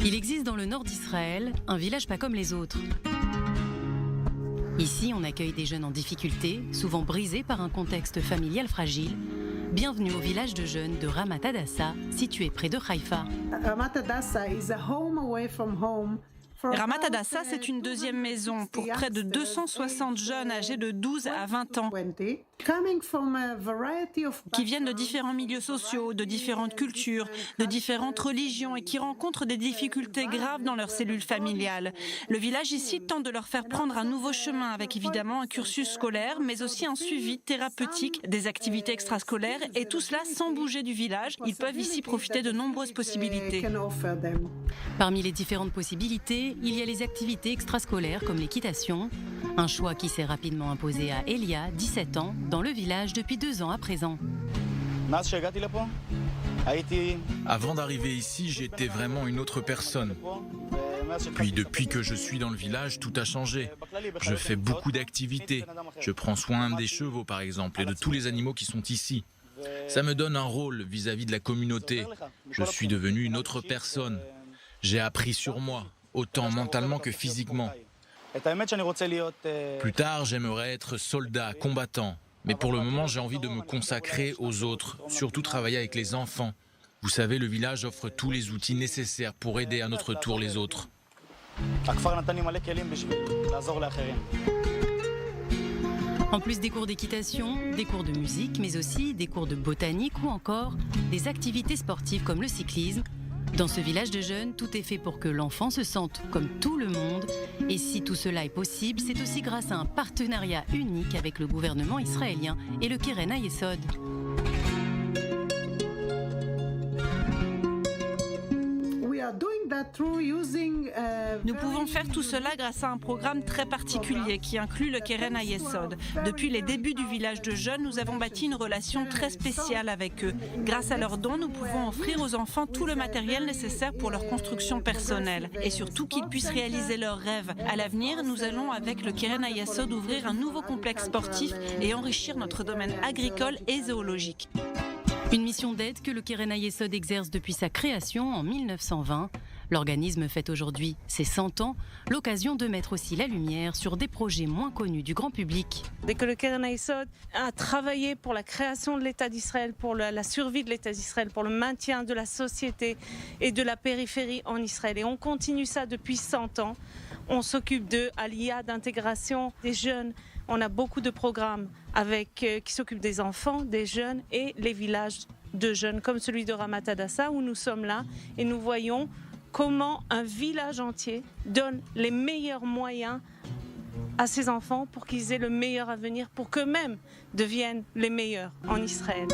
Il existe dans le nord d'Israël un village pas comme les autres. Ici, on accueille des jeunes en difficulté, souvent brisés par un contexte familial fragile. Bienvenue au village de jeunes de Ramat Hadassa, situé près de Haïfa. Ramat Hadassa is a home away from home. Ramat Hadassa, c'est une deuxième maison pour près de 260 jeunes âgés de 12 à 20 ans qui viennent de différents milieux sociaux, de différentes cultures, de différentes religions et qui rencontrent des difficultés graves dans leurs cellules familiales. Le village ici tente de leur faire prendre un nouveau chemin avec évidemment un cursus scolaire, mais aussi un suivi thérapeutique, des activités extrascolaires et tout cela sans bouger du village. Ils peuvent ici profiter de nombreuses possibilités. Parmi les différentes possibilités, il y a les activités extrascolaires comme l'équitation, un choix qui s'est rapidement imposé à Elia, 17 ans, dans le village depuis 2 ans à présent. Avant d'arriver ici, j'étais vraiment une autre personne. Puis depuis que je suis dans le village, tout a changé. Je fais beaucoup d'activités. Je prends soin des chevaux par exemple et de tous les animaux qui sont ici. Ça me donne un rôle vis-à-vis de la communauté. Je suis devenu une autre personne. J'ai appris sur moi, autant mentalement que physiquement. Plus tard, j'aimerais être soldat, combattant. Mais pour le moment, j'ai envie de me consacrer aux autres, surtout travailler avec les enfants. Vous savez, le village offre tous les outils nécessaires pour aider à notre tour les autres. En plus des cours d'équitation, des cours de musique, mais aussi des cours de botanique ou encore des activités sportives comme le cyclisme. Dans ce village de jeunes, tout est fait pour que l'enfant se sente comme tout le monde. Et si tout cela est possible, c'est aussi grâce à un partenariat unique avec le gouvernement israélien et le Keren HaYesod. Nous pouvons faire tout cela grâce à un programme très particulier qui inclut le Keren HaYesod. Depuis les débuts du village de jeunes, nous avons bâti une relation très spéciale avec eux. Grâce à leurs dons, nous pouvons offrir aux enfants tout le matériel nécessaire pour leur construction personnelle et surtout qu'ils puissent réaliser leurs rêves. À l'avenir, nous allons avec le Keren HaYesod ouvrir un nouveau complexe sportif et enrichir notre domaine agricole et zoologique. Une mission d'aide que le Keren HaYesod exerce depuis sa création en 1920. L'organisme fête aujourd'hui ses 100 ans, l'occasion de mettre aussi la lumière sur des projets moins connus du grand public. Dès que le Keren HaYesod a travaillé pour la création de l'État d'Israël, pour la survie de l'État d'Israël, pour le maintien de la société et de la périphérie en Israël. Et on continue ça depuis 100 ans. On s'occupe de Aliyah, d'intégration des jeunes. On a beaucoup de programmes qui s'occupent des enfants, des jeunes et les villages de jeunes, comme celui de Ramat Hadassa où nous sommes là et nous voyons comment un village entier donne les meilleurs moyens à ses enfants pour qu'ils aient le meilleur avenir, pour qu'eux-mêmes deviennent les meilleurs en Israël.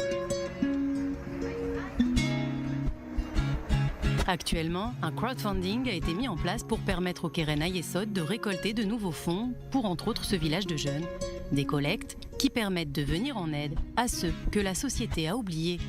Actuellement, un crowdfunding a été mis en place pour permettre au Keren HaYesod de récolter de nouveaux fonds pour entre autres ce village de jeunes. Des collectes qui permettent de venir en aide à ceux que la société a oubliés.